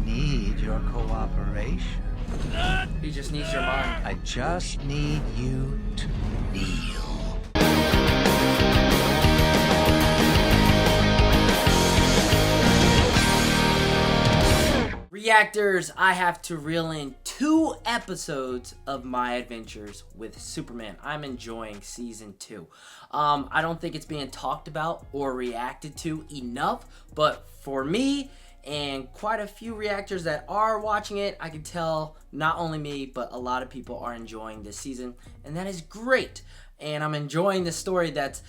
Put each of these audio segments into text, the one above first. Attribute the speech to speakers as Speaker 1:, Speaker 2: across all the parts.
Speaker 1: need your cooperation.
Speaker 2: He just needs your mind.
Speaker 1: I just need you to kneel.
Speaker 2: Reactors, I have to reel in 2 episodes of my adventures with Superman. I'm enjoying season 2. I don't think it's being talked about or reacted to enough, but for me and quite a few reactors that are watching it, I can tell not only me, but a lot of people are enjoying this season, and that is great. And I'm enjoying the story that's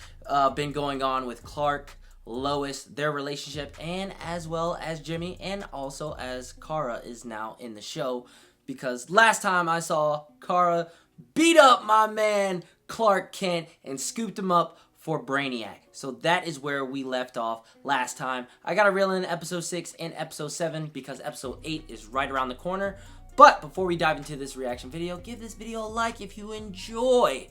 Speaker 2: been going on with Clark, Lois, their relationship, and as well as Jimmy, and also as Kara is now in the show, because last time I saw Kara beat up my man Clark Kent and scooped him up for Brainiac. So that is where we left off last time. I gotta reel in episode 6 and episode 7 because episode 8 is right around the corner. But before we dive into this reaction video, give this video a like if you enjoy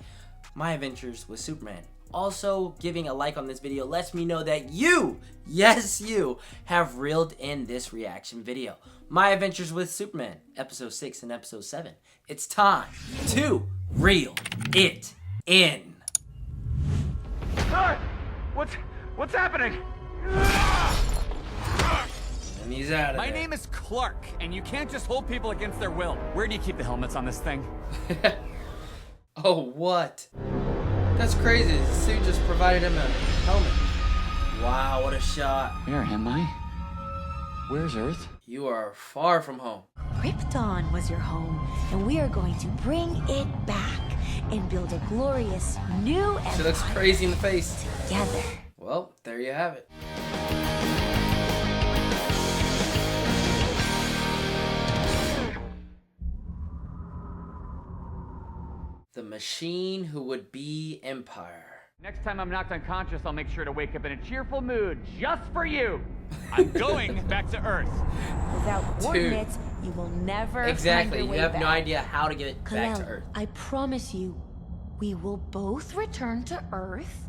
Speaker 2: my adventures with Superman. Also, giving a like on this video lets me know that you, yes you, have reeled in this reaction video. My Adventures with Superman, episode 6 and episode 7. It's time to reel it in.
Speaker 3: What's happening?
Speaker 2: And he's out of
Speaker 3: My
Speaker 2: there.
Speaker 3: name is Clark, and you can't just hold people against their will. Where do you keep the helmets on this thing?
Speaker 2: Oh, what? That's crazy. The suit just provided him a helmet. Wow, what a shot.
Speaker 3: Where am I? Where's Earth?
Speaker 2: You are far from home.
Speaker 4: Krypton was your home, and we are going to bring it back and build a glorious new empire
Speaker 2: She looks crazy in the face.
Speaker 4: together.
Speaker 2: Well, there you have it. The machine who would be Empire.
Speaker 3: Next time I'm knocked unconscious, I'll make sure to wake up in a cheerful mood just for you. I'm going back to Earth.
Speaker 4: Without coordinates, you will never
Speaker 2: Exactly.
Speaker 4: find your
Speaker 2: You
Speaker 4: way
Speaker 2: have
Speaker 4: back.
Speaker 2: no idea how to get it back to
Speaker 4: Kal-El,
Speaker 2: Earth.
Speaker 4: I promise you, we will both return to Earth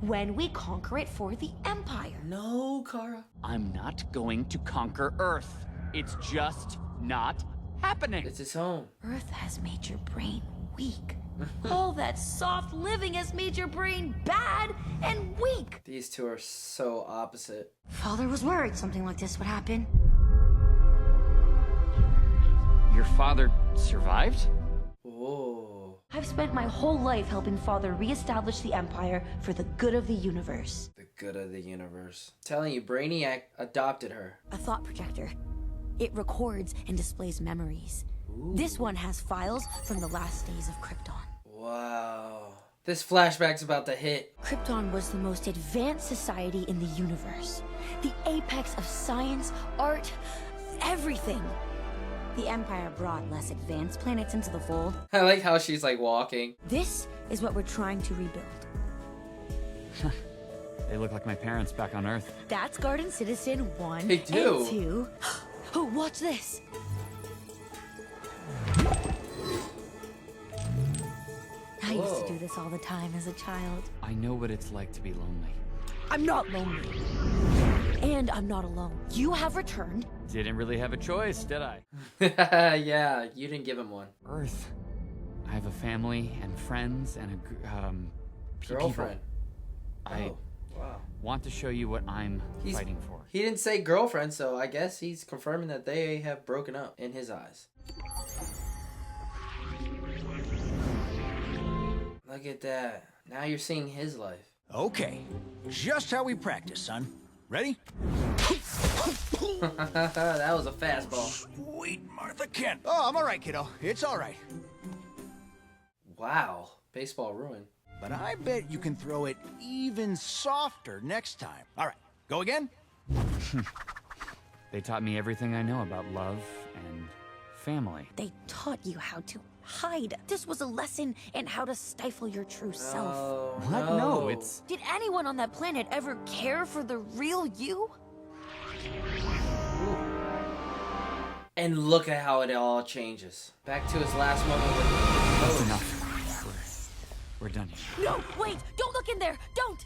Speaker 4: when we conquer it for the Empire.
Speaker 2: No, Kara.
Speaker 3: I'm not going to conquer Earth. It's just not happening.
Speaker 2: It's his home.
Speaker 4: Earth has made your brain weak. All that soft living has made your brain bad and weak.
Speaker 2: These two are so opposite.
Speaker 4: Father was worried something like this would happen.
Speaker 3: Your father survived?
Speaker 2: Whoa.
Speaker 4: I've spent my whole life helping Father reestablish the Empire for the good of the universe.
Speaker 2: The good of the universe. Telling you, Brainiac adopted her.
Speaker 4: A thought projector. It records and displays memories.
Speaker 2: Ooh.
Speaker 4: This one has files from the last days of Krypton.
Speaker 2: Wow. This flashback's about to hit.
Speaker 4: Krypton was the most advanced society in the universe. The apex of science, art, everything. The Empire brought less advanced planets into the fold.
Speaker 2: I like how she's like walking.
Speaker 4: This is what we're trying to rebuild.
Speaker 3: They look like my parents back on Earth.
Speaker 4: That's Garden Citizen 1
Speaker 2: They do.
Speaker 4: and 2. Oh, watch this. I used
Speaker 2: Whoa.
Speaker 4: to do this all the time as a child.
Speaker 3: I know what it's like to be lonely.
Speaker 4: I'm not lonely. And I'm not alone. You have returned.
Speaker 3: Didn't really have a choice, did I?
Speaker 2: Yeah, you didn't give him one.
Speaker 3: Earth. I have a family and friends and a
Speaker 2: Girlfriend.
Speaker 3: I
Speaker 2: Oh, wow.
Speaker 3: want to show you what I'm
Speaker 2: He's-
Speaker 3: fighting for.
Speaker 2: He didn't say girlfriend, so I guess he's confirming that they have broken up in his eyes. Look at that. Now you're seeing his life.
Speaker 5: Okay, just how we practice, son. Ready?
Speaker 2: That was a fastball.
Speaker 5: Sweet Martha Kent. Oh, I'm all right, kiddo. It's all right.
Speaker 2: Wow. Baseball ruined.
Speaker 5: But I bet you can throw it even softer next time. All right, go again?
Speaker 3: They taught me everything I know about love and family.
Speaker 4: They taught you how to hide. This was a lesson in how to stifle your true self.
Speaker 2: Oh,
Speaker 3: What? No, it's...
Speaker 4: Did anyone on that planet ever care for the real you?
Speaker 2: And look at how it all changes. Back to his last moment with
Speaker 3: That's
Speaker 2: Lois.
Speaker 3: enough. We're done here.
Speaker 4: No, wait! Don't look in there! Don't!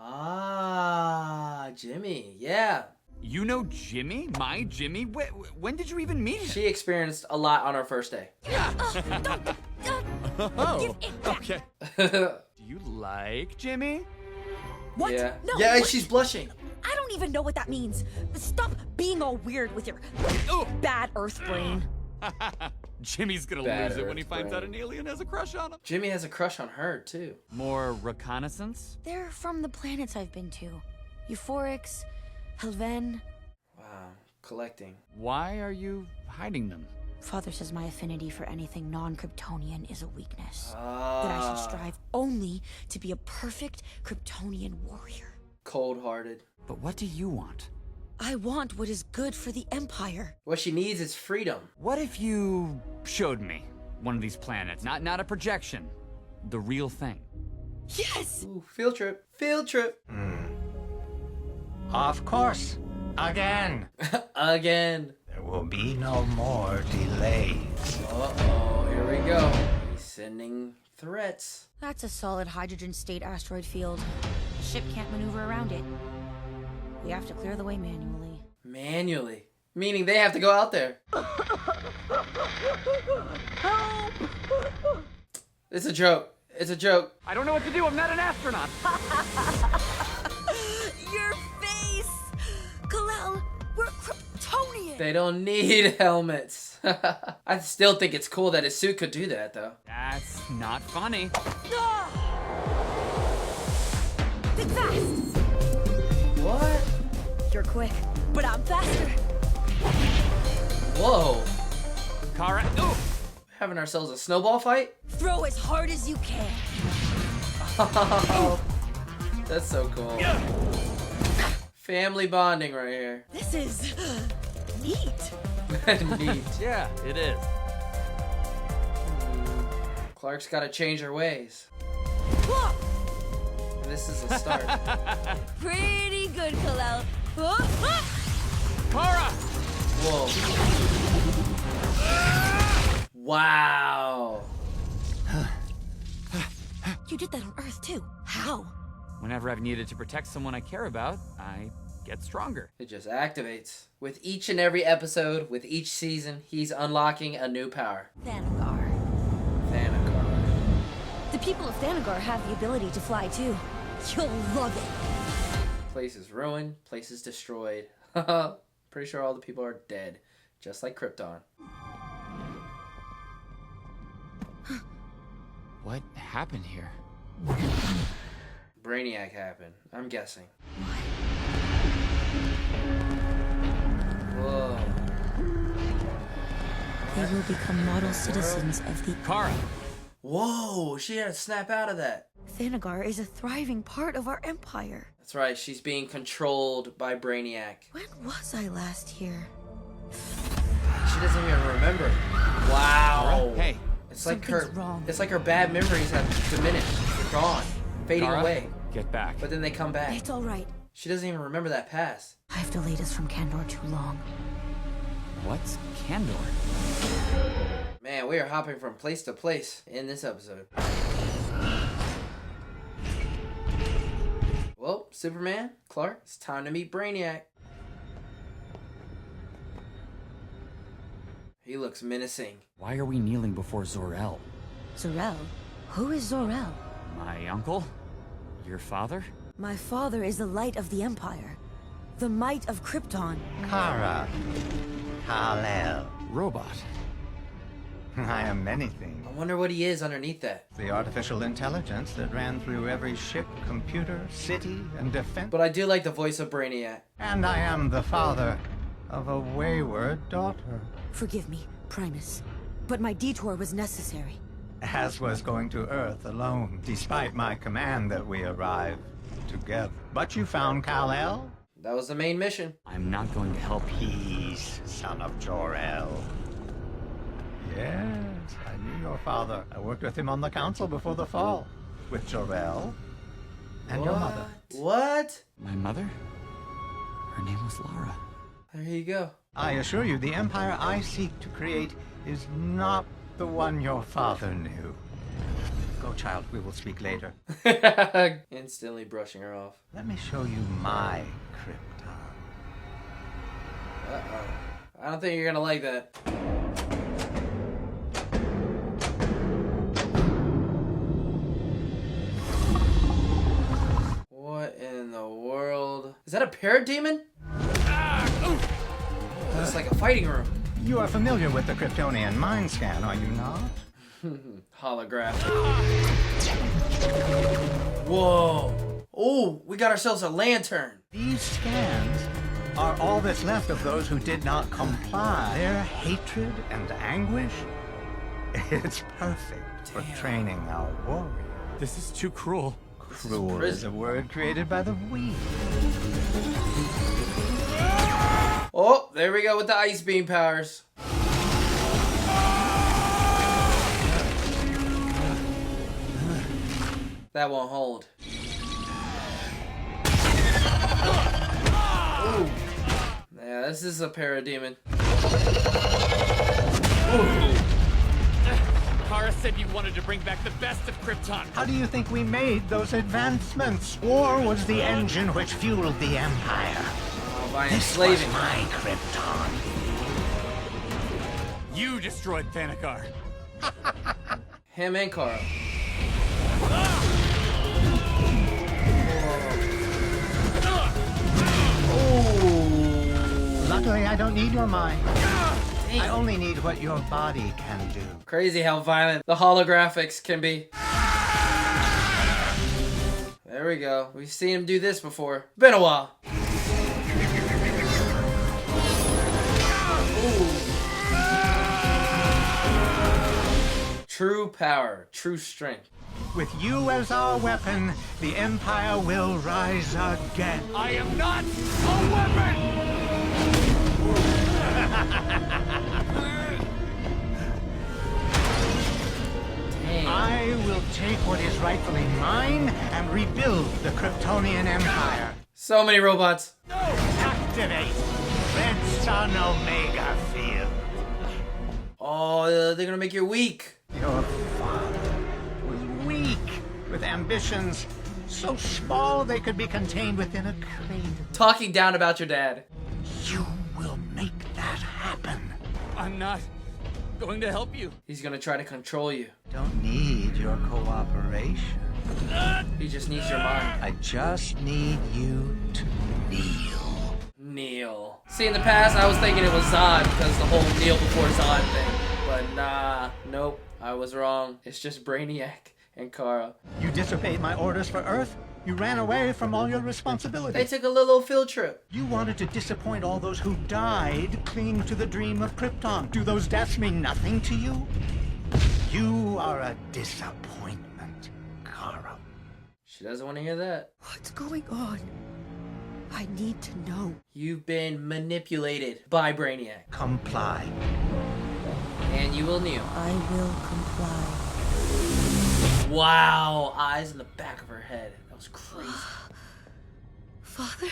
Speaker 2: Ah, Jimmy. Yeah.
Speaker 3: You know Jimmy? My Jimmy? When did you even meet him?
Speaker 2: She experienced a lot on her first day.
Speaker 3: Oh, okay. Do you like Jimmy?
Speaker 4: What?
Speaker 2: Yeah.
Speaker 4: No.
Speaker 2: Yeah,
Speaker 4: what?
Speaker 2: she's blushing.
Speaker 4: I don't even know what that means. Stop being all weird with your bad Earth brain.
Speaker 3: Jimmy's gonna
Speaker 2: Bad
Speaker 3: lose it when he
Speaker 2: Earth
Speaker 3: finds out
Speaker 2: brain.
Speaker 3: an alien has a crush on him.
Speaker 2: Jimmy has a crush on her, too.
Speaker 3: More reconnaissance?
Speaker 4: They're from the planets I've been to. Euphorix, Helven.
Speaker 2: Wow. Collecting.
Speaker 3: Why are you hiding them?
Speaker 4: Father says my affinity for anything non-Kryptonian is a weakness. That I
Speaker 2: Ah.
Speaker 4: should strive only to be a perfect Kryptonian warrior.
Speaker 2: Cold-hearted.
Speaker 3: But what do you want?
Speaker 4: I want what is good for the Empire.
Speaker 2: What she needs is freedom.
Speaker 3: What if you showed me one of these planets? Not a projection. The real thing.
Speaker 4: Yes!
Speaker 2: Ooh, field trip. Field trip.
Speaker 1: Of course. Again.
Speaker 2: Again.
Speaker 1: There will be no more delays.
Speaker 2: Uh-oh, here we go. He's sending threats.
Speaker 4: That's a solid hydrogen state asteroid field. The ship can't maneuver around it. We have to clear the way manually.
Speaker 2: Manually. Meaning they have to go out there. It's a joke. It's a joke.
Speaker 3: I don't know what to do. I'm not an astronaut.
Speaker 4: Your face! Kal-El, we're Kryptonian!
Speaker 2: They don't need helmets. I still think it's cool that his suit could do that, though.
Speaker 3: That's not funny.
Speaker 4: Ah! Think fast!
Speaker 2: What?
Speaker 4: You're quick, but I'm faster.
Speaker 2: Whoa.
Speaker 3: Kara, ooh!
Speaker 2: Having ourselves a snowball fight?
Speaker 4: Throw as hard as you can.
Speaker 2: Oh, that's so cool. Family bonding right here.
Speaker 4: This is neat.
Speaker 2: Neat.
Speaker 3: Yeah, it is.
Speaker 2: Clark's gotta change her ways. This is a start.
Speaker 4: Pretty good, Kal-El.
Speaker 3: Kara!
Speaker 2: Whoa. Wow.
Speaker 4: You did that on Earth too. How?
Speaker 3: Whenever I've needed to protect someone I care about, I get stronger.
Speaker 2: It just activates. With each and every episode, with each season, he's unlocking a new power.
Speaker 4: Thanagar.
Speaker 2: Thanagar.
Speaker 4: The people of Thanagar have the ability to fly too. You'll love it.
Speaker 2: Place is ruined, place is destroyed. Pretty sure all the people are dead. Just like Krypton.
Speaker 3: What happened here?
Speaker 2: Brainiac happened, I'm guessing. Whoa.
Speaker 4: They will become model citizens of the...
Speaker 3: Kara!
Speaker 2: Whoa, she had to snap out of that.
Speaker 4: Thanagar is a thriving part of our empire.
Speaker 2: That's right, she's being controlled by Brainiac.
Speaker 4: When was I last here?
Speaker 2: She doesn't even remember. Wow.
Speaker 3: Hey,
Speaker 2: It's like her.
Speaker 4: Something's wrong.
Speaker 2: It's like her bad memories have diminished. They're gone, fading
Speaker 3: Kara,
Speaker 2: away.
Speaker 3: get back.
Speaker 2: But then they come back.
Speaker 4: It's all right.
Speaker 2: She doesn't even remember that past.
Speaker 4: I've delayed us from Kandor too long.
Speaker 3: What's Kandor?
Speaker 2: Man, we are hopping from place to place in this episode. Well, Superman, Clark, it's time to meet Brainiac. He looks menacing.
Speaker 3: Why are we kneeling before Zor-El?
Speaker 4: Zor-El? Who is Zor-El?
Speaker 3: My uncle? Your father?
Speaker 4: My father is the light of the Empire. The might of Krypton.
Speaker 1: Kara. Kal-El.
Speaker 3: Robot.
Speaker 1: I am many things.
Speaker 2: I wonder what he is underneath that.
Speaker 1: The artificial intelligence that ran through every ship, computer, city, and defense.
Speaker 2: But I do like the voice of Brainiac.
Speaker 1: And I am the father of a wayward daughter.
Speaker 4: Forgive me, Primus, but my detour was necessary.
Speaker 1: As was going to Earth alone, despite my command that we arrive together. But you found Kal-El?
Speaker 2: That was the main mission.
Speaker 3: I'm not going to help you.
Speaker 1: Peace, son of Jor-El. Yes, I knew your father. I worked with him on the council before the fall. With Jor-El and your mother.
Speaker 2: What?
Speaker 3: My mother? Her name was Lara.
Speaker 2: There you go.
Speaker 1: I assure you, the empire I seek to create is not the one your father knew. Go, child, we will speak later.
Speaker 2: Instantly brushing her off.
Speaker 1: Let me show you my Krypton.
Speaker 2: Uh-oh. I don't think you're gonna like that. What in the world? Is that a parademon? It's like a fighting room.
Speaker 1: You are familiar with the Kryptonian mind scan, are you not?
Speaker 2: Holograph. Whoa. Oh, we got ourselves a lantern.
Speaker 1: These scans are all that's left of those who did not comply. Their hatred and anguish, it's perfect for training our warriors.
Speaker 3: This is too cruel.
Speaker 1: Cruel is a word created by the weak.
Speaker 2: Oh, there we go with the ice beam powers. That won't hold. Ooh. Yeah, this is a parademon.
Speaker 3: Kara said you wanted to bring back the best of Krypton.
Speaker 1: How do you think we made those advancements? War was the engine which fueled the Empire.
Speaker 2: Oh, by
Speaker 1: This was
Speaker 2: enslaving.
Speaker 1: my Krypton.
Speaker 3: You destroyed Thanagar.
Speaker 2: Him and Kara.
Speaker 1: Luckily, I don't need your mind. I only need what your body can do.
Speaker 2: Crazy how violent the holographics can be. There we go. We've seen him do this before. Been a while. Ooh. True power, true strength.
Speaker 1: With you as our weapon, the Empire will rise again.
Speaker 3: I am not a weapon!
Speaker 2: Damn.
Speaker 1: I will take what is rightfully mine and rebuild the Kryptonian Empire.
Speaker 2: So many robots.
Speaker 1: Activate Red Sun Omega Field.
Speaker 2: Oh, they're gonna make you weak.
Speaker 1: Your father was weak, with ambitions so small they could be contained within a cradle.
Speaker 2: Talking down about your dad.
Speaker 1: You will make that happen.
Speaker 3: I'm not going to help you.
Speaker 2: He's gonna try to control you.
Speaker 1: Don't need your cooperation.
Speaker 2: He just needs your mind.
Speaker 1: I just need you to kneel.
Speaker 2: Kneel. See, in the past, I was thinking it was Zod because the whole kneel before Zod thing. But nah, nope, I was wrong. It's just Brainiac and Kara.
Speaker 1: You disobeyed my orders for Earth. You ran away from all your
Speaker 2: They
Speaker 1: responsibilities.
Speaker 2: took a little field trip.
Speaker 1: You wanted to disappoint all those who died clinging to the dream of Krypton. Do those deaths mean nothing to you? You are a disappointment, Kara.
Speaker 2: She doesn't want to hear that.
Speaker 4: What's going on? I need to know.
Speaker 2: You've been manipulated by Brainiac.
Speaker 1: Comply.
Speaker 2: And you will kneel.
Speaker 4: I will comply.
Speaker 2: Wow, eyes in the back of her head. That was crazy.
Speaker 4: Father?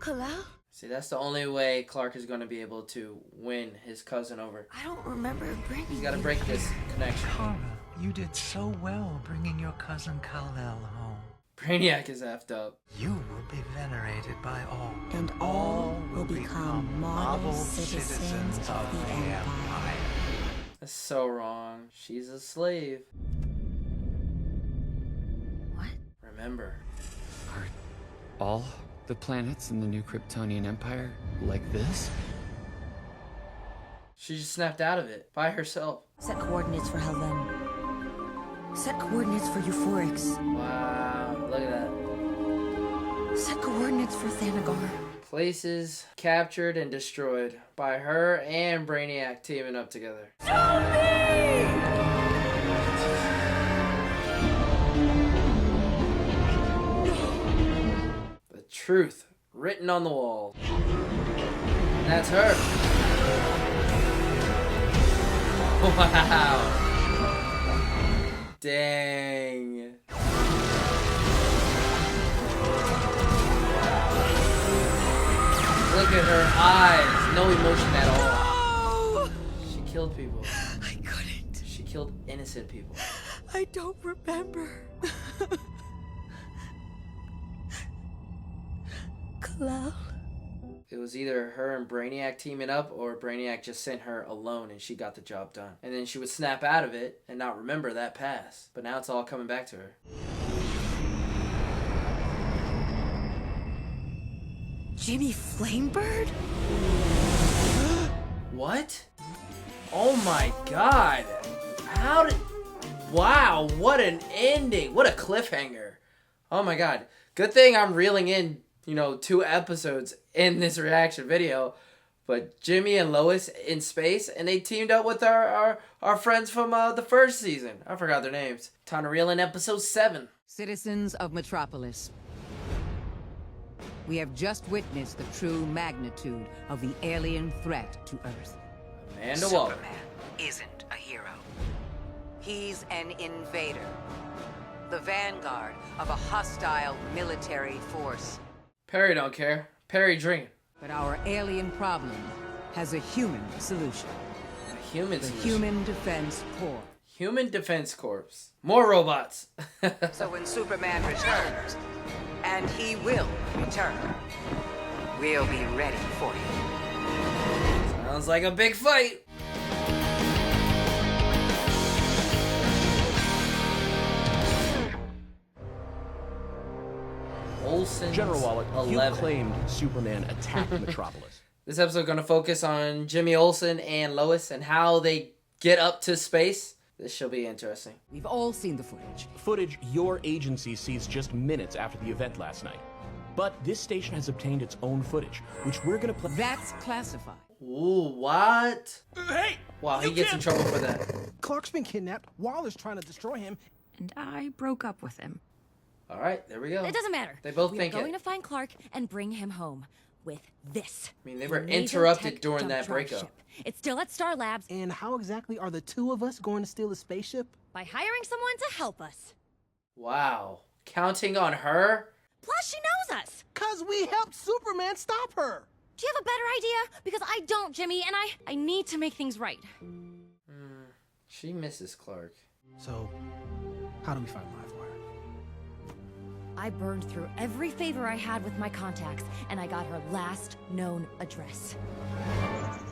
Speaker 4: Kal-El?
Speaker 2: See, that's the only way Clark is going to be able to win his cousin over.
Speaker 4: I don't remember bringing
Speaker 2: He's got to break this connection.
Speaker 1: Kara, you did so well bringing your cousin Kal-El home.
Speaker 2: Brainiac is effed up.
Speaker 1: You will be venerated by all.
Speaker 4: And all will become model citizens of the Empire.
Speaker 2: That's so wrong. She's a slave.
Speaker 4: What?
Speaker 2: Remember.
Speaker 6: Are all the planets in the new Kryptonian Empire like this?
Speaker 2: She just snapped out of it by herself.
Speaker 4: Set coordinates for Helven. Set coordinates for Euphorix.
Speaker 2: Wow, look at that.
Speaker 4: Set coordinates for Thanagar.
Speaker 2: Places captured and destroyed by her and Brainiac teaming up together. The truth written on the wall. And that's her. Wow. Dang. Look at her eyes. No emotion at all. She killed people.
Speaker 4: I couldn't.
Speaker 2: She killed innocent people.
Speaker 4: I don't remember. Kal-El?
Speaker 2: it was either her and Brainiac teaming up, or Brainiac just sent her alone and she got the job done. And then she would snap out of it and not remember that past. But now it's all coming back to her.
Speaker 4: Jimmy Flamebird?
Speaker 2: What? Oh my god. How did... Wow, what an ending. What a cliffhanger. Oh my god. Good thing I'm reeling in, 2 episodes in this reaction video. But Jimmy and Lois in space, and they teamed up with our friends from the first season. I forgot their names. Time to reel in episode 7.
Speaker 7: Citizens of Metropolis, we have just witnessed the true magnitude of the alien threat to Earth.
Speaker 2: Amanda Waller.
Speaker 7: Superman isn't a hero. He's an invader. The vanguard of a hostile military force.
Speaker 2: Perry don't care. Perry drinking.
Speaker 7: But our alien problem has a human solution.
Speaker 2: A human
Speaker 7: The
Speaker 2: solution.
Speaker 7: Human Defense Corps.
Speaker 2: Human Defense Corps. More robots.
Speaker 7: So when Superman returns, and he will return, we'll be ready for him.
Speaker 2: Sounds like a big fight. Olsen.
Speaker 8: General Waller,
Speaker 2: 11.
Speaker 8: you claimed Superman attacked Metropolis.
Speaker 2: This episode is going to focus on Jimmy Olsen and Lois and how they get up to space. This should be interesting.
Speaker 7: We've all seen the footage.
Speaker 8: Footage your agency sees just minutes after the event last night. But this station has obtained its own footage, which we're gonna play.
Speaker 7: That's classified.
Speaker 2: Ooh, what?
Speaker 9: Hey!
Speaker 2: Wow, he gets in trouble for that.
Speaker 9: Clark's been kidnapped. Waller's trying to destroy him.
Speaker 10: And I broke up with him.
Speaker 2: All right, there we go.
Speaker 4: It doesn't matter.
Speaker 2: They both
Speaker 4: We're
Speaker 2: think
Speaker 4: going
Speaker 2: it.
Speaker 4: to find Clark and bring him home with this.
Speaker 2: I mean, they were
Speaker 4: Laser
Speaker 2: interrupted
Speaker 4: tech
Speaker 2: during
Speaker 4: jump
Speaker 2: that
Speaker 4: drive
Speaker 2: breakup.
Speaker 4: ship. It's still at Star Labs.
Speaker 9: And how exactly are the 2 of us going to steal a spaceship?
Speaker 4: By hiring someone to help us.
Speaker 2: Wow. Counting on her?
Speaker 4: Plus, she knows us.
Speaker 9: 'Cause we helped Superman stop her.
Speaker 4: Do you have a better idea? Because I don't, Jimmy, and I need to make things right.
Speaker 2: She misses Clark.
Speaker 9: So, how do we find Livewire?
Speaker 4: I burned through every favor I had with my contacts, and I got her last known address.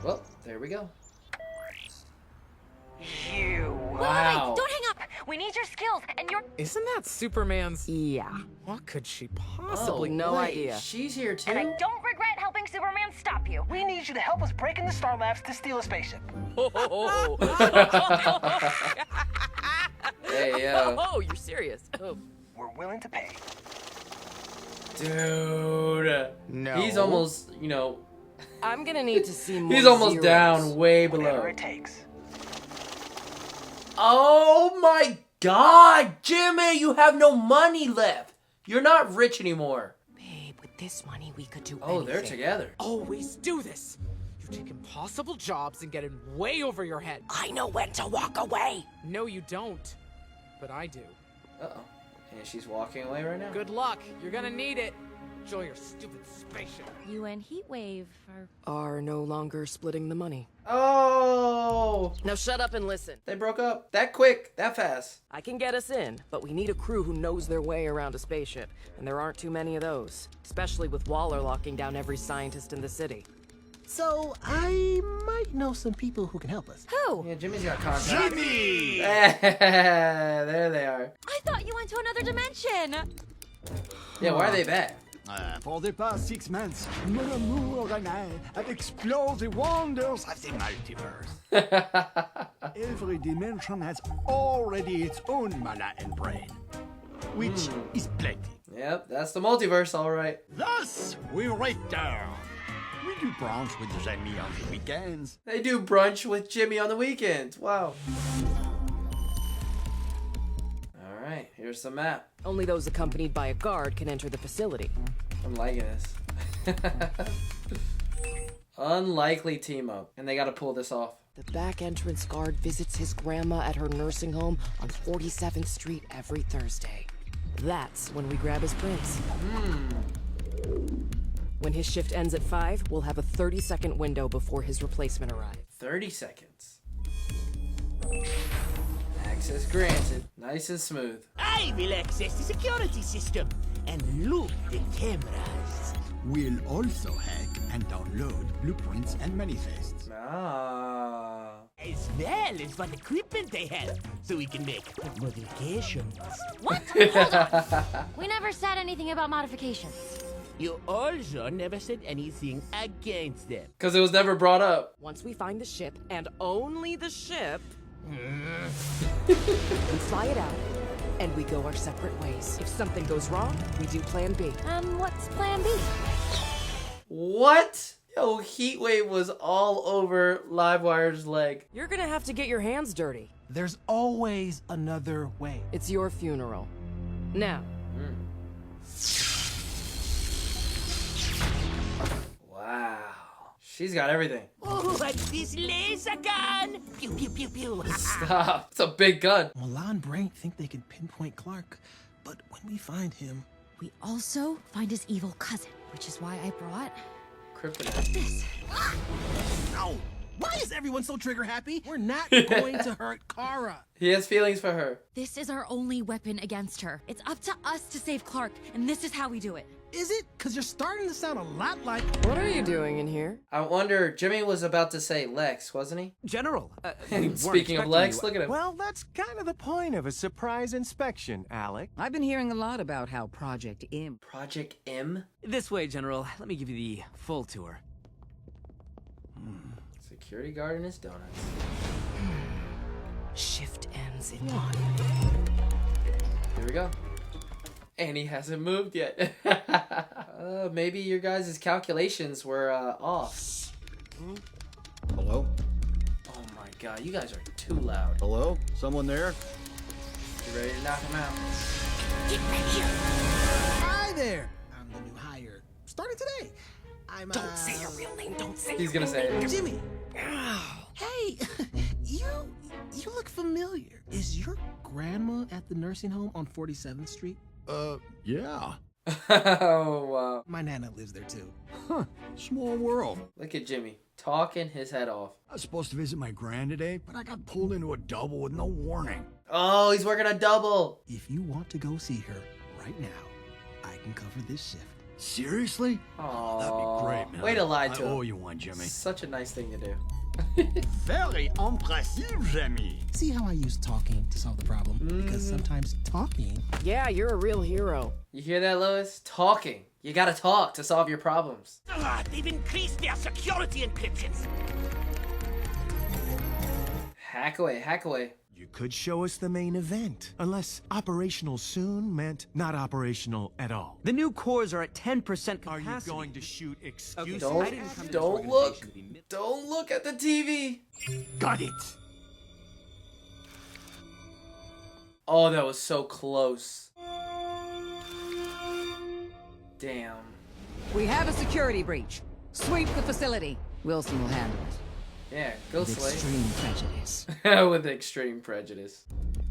Speaker 2: Well, there we go.
Speaker 7: You.
Speaker 2: Wow.
Speaker 4: Wait, don't hang up.
Speaker 11: We need your skills and your...
Speaker 12: Isn't that Superman's?
Speaker 7: Yeah.
Speaker 12: What could she possibly?
Speaker 2: Oh,
Speaker 12: No
Speaker 2: wait,
Speaker 12: idea.
Speaker 2: She's here too?
Speaker 11: And I don't regret helping Superman stop you.
Speaker 9: We need you to help us break into Star Labs to steal a spaceship.
Speaker 2: Hey, yo.
Speaker 12: Oh, you're serious? Oh.
Speaker 9: We're willing to pay.
Speaker 2: Dude.
Speaker 1: No.
Speaker 2: He's almost,
Speaker 12: I'm gonna need to see more.
Speaker 2: he's almost
Speaker 12: zeros.
Speaker 2: down way below.
Speaker 9: Whatever it takes.
Speaker 2: Oh my god, Jimmy, you have no money left. You're not rich anymore.
Speaker 12: Babe, with this money, we could do
Speaker 2: Oh, they're
Speaker 12: anything.
Speaker 2: together.
Speaker 12: Always do this. You take impossible jobs and get in way over your head.
Speaker 7: I know when to walk away.
Speaker 12: No, you don't. But I do.
Speaker 2: Uh-oh. And she's walking away right now.
Speaker 12: Good luck. You're gonna need it. Enjoy your stupid spaceship.
Speaker 4: You and Heatwave are...
Speaker 12: Are no longer splitting the money.
Speaker 2: Oh,
Speaker 12: Now shut up and listen.
Speaker 2: they broke up that quick, that fast.
Speaker 12: I can get us in, but we need a crew who knows their way around a spaceship, and there aren't too many of those, especially with Waller locking down every scientist in the city.
Speaker 9: So, I might know some people who can help us.
Speaker 4: Who?
Speaker 2: Yeah, Jimmy's got contacts.
Speaker 5: Jimmy!
Speaker 2: There they are.
Speaker 4: I thought you went to another dimension.
Speaker 2: Yeah, why are they back?
Speaker 5: For the past 6 months, mon amour and I have explored the wonders of the multiverse. Every dimension has already its own mana and brain, which is plenty.
Speaker 2: Yep, that's the multiverse, all right.
Speaker 5: Thus, we return. We do brunch with Jimmy on the weekends.
Speaker 2: They do brunch with Jimmy on the weekends. Wow. All right, here's the map.
Speaker 12: Only those accompanied by a guard can enter the facility.
Speaker 2: I'm liking this. Unlikely team up, and they got to pull this off.
Speaker 12: The back entrance guard visits his grandma at her nursing home on 47th Street every Thursday. That's when we grab his prints. When his shift ends at 5, we'll have a 30-second window before his replacement arrives.
Speaker 2: 30 seconds. Access granted. Nice and smooth.
Speaker 13: I will access the security system and loot the cameras.
Speaker 5: We'll also hack and download blueprints and manifests.
Speaker 2: Ah.
Speaker 9: As well as what equipment they have, so we can make modifications.
Speaker 4: What? Hold on. We never said anything about modifications.
Speaker 9: You also never said anything against them.
Speaker 2: Because it was never brought up.
Speaker 12: Once we find the ship, and only the ship, we fly it out, and we go our separate ways. If something goes wrong, we do plan B.
Speaker 4: What's plan B?
Speaker 2: What? Yo, Heatwave was all over Livewire's leg.
Speaker 12: You're gonna have to get your hands dirty.
Speaker 9: There's always another way.
Speaker 12: It's your funeral. Now.
Speaker 2: Wow. She's got everything.
Speaker 9: Oh, what's this laser gun? Pew, pew, pew, pew.
Speaker 2: Stop. It's a big gun.
Speaker 9: Milan Brink think they can pinpoint Clark, but when we find him...
Speaker 4: We also find his evil cousin, which is why I brought
Speaker 2: Krypton.
Speaker 4: this.
Speaker 9: No! Why is everyone so trigger happy? We're not going to hurt Kara.
Speaker 2: He has feelings for her.
Speaker 4: This is our only weapon against her. It's up to us to save Clark, and this is how we do it.
Speaker 9: Is it? Because you're starting to sound a lot like...
Speaker 12: What are you doing in here?
Speaker 2: I wonder, Jimmy was about to say Lex, wasn't he?
Speaker 13: General.
Speaker 2: Speaking of Lex, look at him.
Speaker 13: Well, that's kind of the point of a surprise inspection, Alec.
Speaker 14: I've been hearing a lot about how Project M.
Speaker 2: Project M?
Speaker 14: This way, General. Let me give you the full tour.
Speaker 2: Security guard and his donuts.
Speaker 12: Shift ends in 1.
Speaker 2: Here we go. And he hasn't moved yet. Maybe your guys' calculations were off.
Speaker 15: Hello?
Speaker 2: Oh my god, you guys are too loud.
Speaker 15: Hello? Someone there?
Speaker 2: You ready to knock him out?
Speaker 9: Get right here. Hi there. I'm the new hire. Started today.
Speaker 12: Don't say your real name. Don't say
Speaker 2: He's gonna say it.
Speaker 9: Jimmy. Hey, you look familiar. Is your grandma at the nursing home on 47th Street?
Speaker 15: Yeah.
Speaker 2: Oh, wow.
Speaker 9: My nana lives there too.
Speaker 15: Huh. Small world.
Speaker 2: Look at Jimmy, talking his head off.
Speaker 5: I was supposed to visit my gran today, but I got pulled into a double with no warning.
Speaker 2: Oh, he's working a double.
Speaker 9: If you want to go see her right now, I can cover this shift.
Speaker 5: Seriously?
Speaker 2: Oh,
Speaker 5: that'd be great, man.
Speaker 2: Way to lie to him.
Speaker 5: I owe you one, Jimmy.
Speaker 2: Such a nice thing to do.
Speaker 5: Very impressive, Jimmy.
Speaker 9: See how I use talking to solve the problem? Because sometimes talking...
Speaker 12: Yeah, you're a real hero.
Speaker 2: You hear that, Lois? Talking. You gotta talk to solve your problems.
Speaker 9: They've increased their security encryptions.
Speaker 2: Hack away, hack away.
Speaker 13: You could show us the main event, unless operational soon meant not operational at all. The new cores are at 10% capacity. Are you going to shoot excuses?
Speaker 2: Don't look. Don't look at the TV.
Speaker 5: Got it.
Speaker 2: Oh, that was so close. Damn.
Speaker 14: We have a security breach. Sweep the facility. Wilson will handle it.
Speaker 2: Yeah, go Slade.
Speaker 14: Extreme prejudice.
Speaker 2: With extreme prejudice.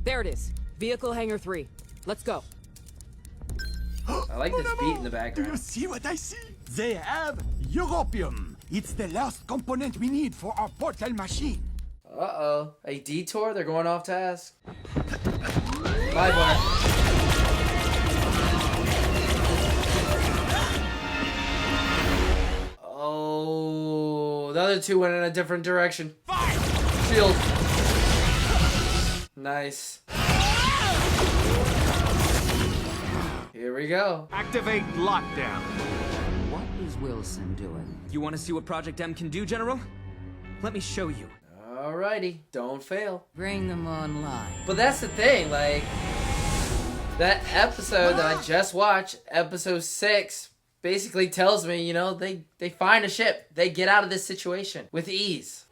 Speaker 12: There it is. Vehicle hangar 3. Let's go.
Speaker 2: I like this beat in the
Speaker 5: Do you
Speaker 2: background.
Speaker 5: see what I see? They have Europium. It's the last component we need for our portal machine.
Speaker 2: Uh-oh. A detour? They're going off task. Bye, boy. Oh, the other two went in a different direction. Shield. Nice. Here we go.
Speaker 13: Activate lockdown.
Speaker 14: What is Wilson doing? You want to see what Project M can do, General? Let me show you.
Speaker 2: Alrighty, don't fail.
Speaker 14: Bring them online.
Speaker 2: But that's the thing, like, that episode that I just watched, episode 6, basically tells me, you know, they find a ship. They get out of this situation with ease.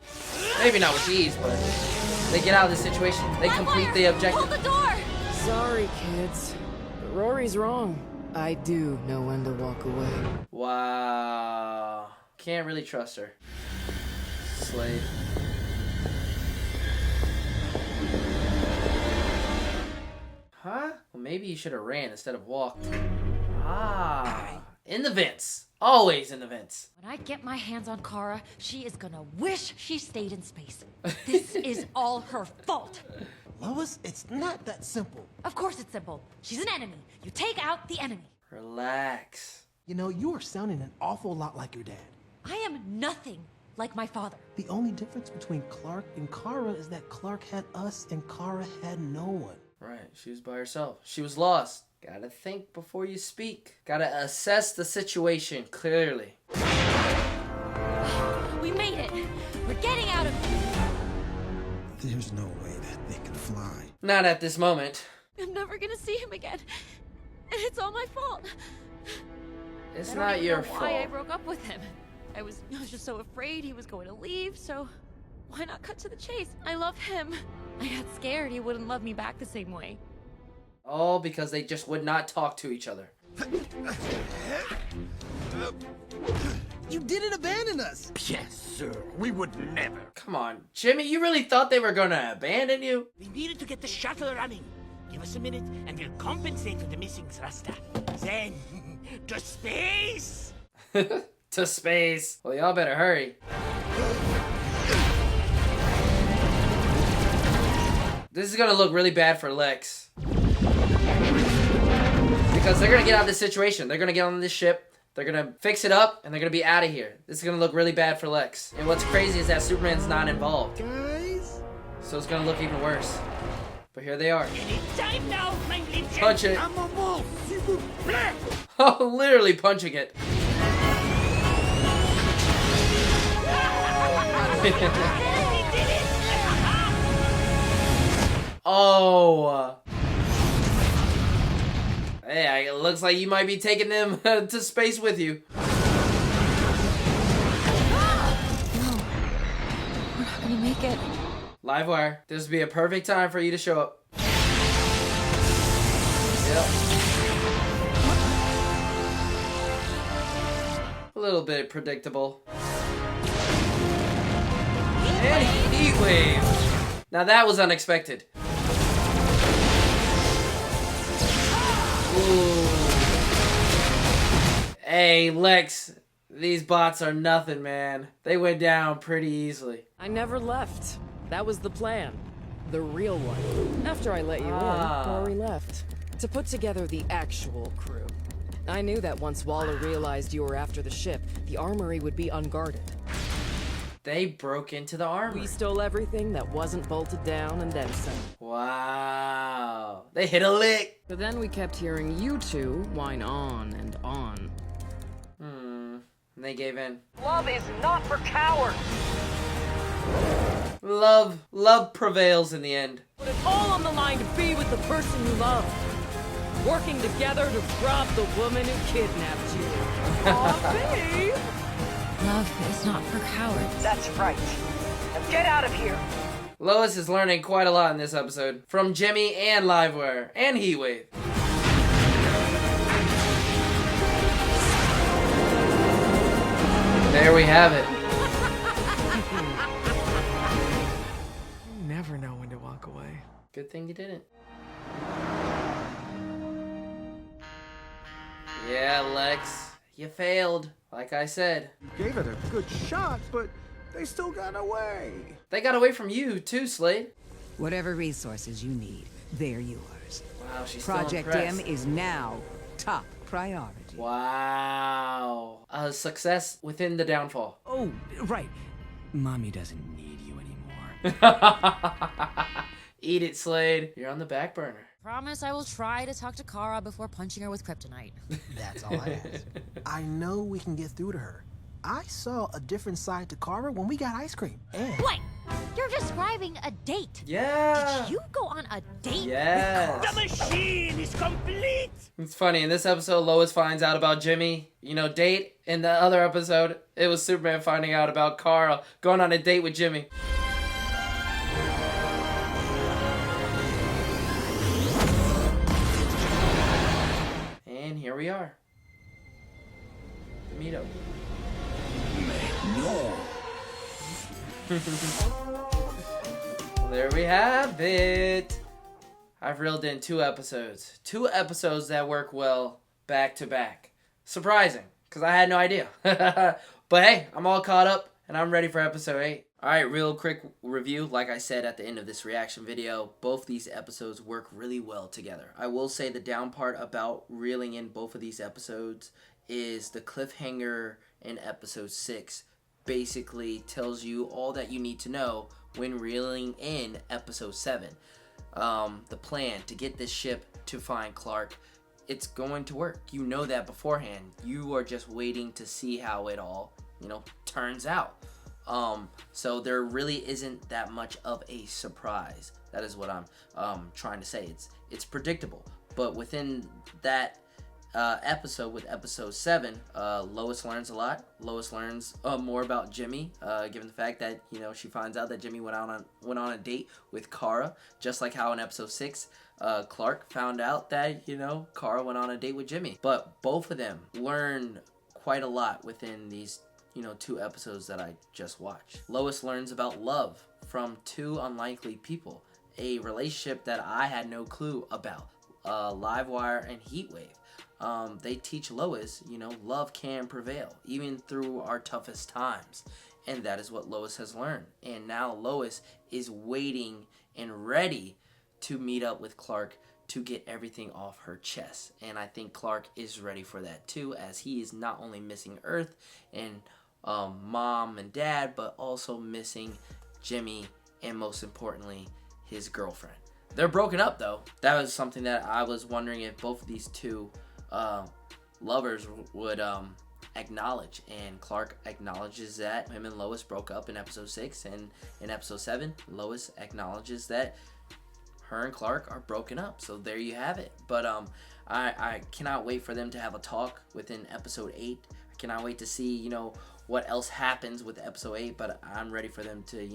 Speaker 2: Maybe not with ease, but they get out of this situation. They complete the objective.
Speaker 4: Hold the door!
Speaker 12: Sorry, kids. But Rory's wrong. I do know when to walk away.
Speaker 2: Wow. Can't really trust her. Slade. Huh? Well, maybe you should have ran instead of walked. Ah. In the vents. Always in the vents.
Speaker 4: When I get my hands on Kara, she is gonna wish she stayed in space. This is all her fault.
Speaker 9: Lois, it's not that simple.
Speaker 4: Of course it's simple. She's an enemy. You take out the enemy.
Speaker 2: Relax.
Speaker 9: You know, you are sounding an awful lot like your dad.
Speaker 4: I am nothing like my father.
Speaker 9: The only difference between Clark and Kara is that Clark had us and Kara had no one.
Speaker 2: Right, she was by herself. She was lost. Gotta think before you speak. Gotta assess the situation clearly.
Speaker 4: We made it. We're getting out of here.
Speaker 9: There's no way that they can fly.
Speaker 2: Not at this moment.
Speaker 4: I'm never gonna see him again. And it's all my fault.
Speaker 2: It's
Speaker 4: I don't
Speaker 2: not
Speaker 4: even
Speaker 2: your
Speaker 4: know
Speaker 2: fault.
Speaker 4: why I broke up with him. I was just so afraid he was going to leave, so why not cut to the chase? I love him. I got scared he wouldn't love me back the same way.
Speaker 2: All because they just would not talk to each other.
Speaker 9: You didn't abandon us.
Speaker 1: Yes, sir. We would never.
Speaker 2: Come on, Jimmy, you really thought they were gonna abandon you?
Speaker 16: We needed to get the shuttle running. Give us a minute and we'll compensate for the missing thruster. Then, to space!
Speaker 2: To space. Well, y'all better hurry. This is gonna look really bad for Lex. Because they're gonna get out of this situation. They're gonna get on this ship. They're gonna fix it up, and they're gonna be out of here. This is gonna look really bad for Lex. And what's crazy is that Superman's not involved.
Speaker 9: Guys?
Speaker 2: So it's gonna look even worse. But here they are.
Speaker 16: Anytime now, my little
Speaker 2: Punch it.
Speaker 16: I'm a wolf. S'il vous plaît.
Speaker 2: Oh, literally punching it. Oh. Hey, it looks like you might be taking them to space with you.
Speaker 4: No. We're not gonna make it.
Speaker 2: Livewire, this would be a perfect time for you to show up. Yep. A little bit predictable. And heat wave. Now that was unexpected. Ooh. Hey, Lex, these bots are nothing, man. They went down pretty easily.
Speaker 12: I never left. That was the plan. The real one. After I let you in, Rory left. To put together the actual crew. I knew that once Waller realized you were after the ship, the armory would be unguarded.
Speaker 2: They broke into the armory.
Speaker 12: We stole everything that wasn't bolted down and then some.
Speaker 2: Wow. They hit a lick.
Speaker 12: But then we kept hearing you two whine on and on.
Speaker 2: And they gave in.
Speaker 16: Love is not for cowards.
Speaker 2: Love prevails in the end.
Speaker 12: Put it all on the line to be with the person you love. Working together to rob the woman who kidnapped you. Aw, babe.
Speaker 4: Love is not for cowards.
Speaker 16: That's right. Now get out of here.
Speaker 2: Lois is learning quite a lot in this episode. From Jimmy and Livewire and Heatwave. There we have it.
Speaker 17: You never know when to walk away.
Speaker 2: Good thing you didn't. Yeah, Lex. You failed. Like I said.
Speaker 5: You gave it a good shot, but they still got away.
Speaker 2: They got away from you too, Slade.
Speaker 7: Whatever resources you need, they're yours.
Speaker 2: Wow, she's
Speaker 7: Project
Speaker 2: still
Speaker 7: M
Speaker 2: impressed.
Speaker 7: is now top priority.
Speaker 2: Wow. A success within the downfall.
Speaker 14: Oh, right. Mommy doesn't need you anymore.
Speaker 2: Eat it, Slade. You're on the back burner.
Speaker 18: Promise I will try to talk to Kara before punching her with kryptonite.
Speaker 9: That's all I ask. I know we can get through to her. I saw a different side to Kara when we got ice cream. And
Speaker 18: Wait! You're describing a date.
Speaker 2: Yeah.
Speaker 18: Did you go on a date
Speaker 2: Yes.
Speaker 18: with Kara?
Speaker 16: The machine is complete.
Speaker 2: It's funny, in this episode, Lois finds out about Jimmy, date. In the other episode, it was Superman finding out about Kara going on a date with Jimmy. And here we are. The meetup.
Speaker 15: No.
Speaker 2: Well, there we have it. I've reeled in 2 episodes. 2 episodes that work well back to back. Surprising, because I had no idea. But hey, I'm all caught up, and I'm ready for episode 8. Alright, real quick review. Like I said at the end of this reaction video, both these episodes work really well together. I will say the down part about reeling in both of these episodes is the cliffhanger in episode 6 basically tells you all that you need to know when reeling in episode 7. The plan to get this ship to find Clark, it's going to work. You know that beforehand. You are just waiting to see how it all, turns out. So there really isn't that much of a surprise. That is what I'm trying to say. It's predictable, but within that episode, with episode 7, Lois learns a lot. Lois learns more about Jimmy, given the fact that she finds out that Jimmy went on a date with Kara, just like how in episode 6 Clark found out that Kara went on a date with Jimmy. But both of them learn quite a lot within these 2 episodes that I just watched. Lois learns about love from 2 unlikely people, a relationship that I had no clue about, Livewire and Heatwave. They teach Lois, love can prevail, even through our toughest times. And that is what Lois has learned. And now Lois is waiting and ready to meet up with Clark to get everything off her chest. And I think Clark is ready for that too, as he is not only missing Earth and mom and dad, but also missing Jimmy, and most importantly, his girlfriend. They're broken up though. That was something that I was wondering if both of these 2 lovers would acknowledge, and Clark acknowledges that him and Lois broke up in episode 6, and in episode 7 Lois acknowledges that her and Clark are broken up. So there you have it. But I cannot wait for them to have a talk within episode 8. I cannot wait to see what else happens with episode 8, but I'm ready for them to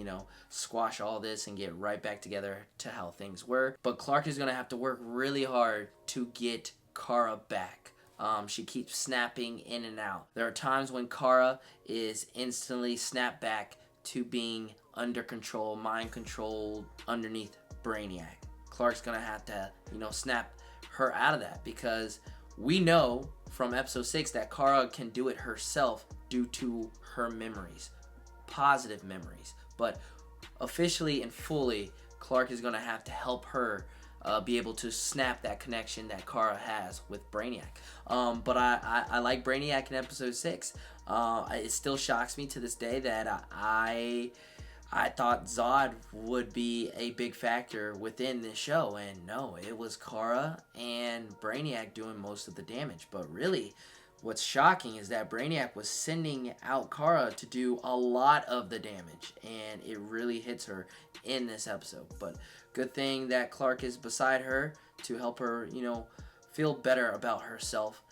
Speaker 2: squash all this and get right back together to how things were. But Clark is gonna have to work really hard to get Kara back. She keeps snapping in and out. There are times when Kara is instantly snapped back to being under control, mind controlled underneath Brainiac. Clark's gonna have to, snap her out of that, because we know from episode 6 that Kara can do it herself due to her memories, positive memories. But officially and fully, Clark is gonna have to help her be able to snap that connection that Kara has with Brainiac. But I like Brainiac in episode 6. It still shocks me to this day that I thought Zod would be a big factor within this show, and no, it was Kara and Brainiac doing most of the damage. But really, what's shocking is that Brainiac was sending out Kara to do a lot of the damage, and it really hits her in this episode. But good thing that Clark is beside her to help her, feel better about herself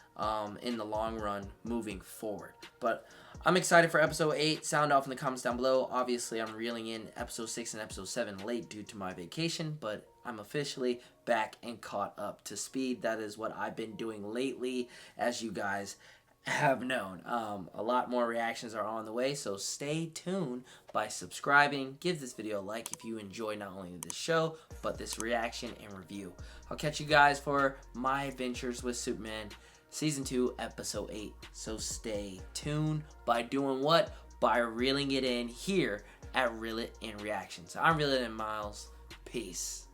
Speaker 2: in the long run moving forward. But I'm excited for episode 8. Sound off in the comments down below. Obviously, I'm reeling in episode 6 and episode 7 late due to my vacation, but I'm officially back and caught up to speed. That is what I've been doing lately, as you guys have known. A lot more reactions are on the way, so stay tuned by subscribing. Give this video a like if you enjoy not only this show, but this reaction and review. I'll catch you guys for my adventures with Superman Season 2, Episode 8. So stay tuned by doing what? By reeling it in here at Reel It In Reactions. I'm Reel It In Miles. Peace.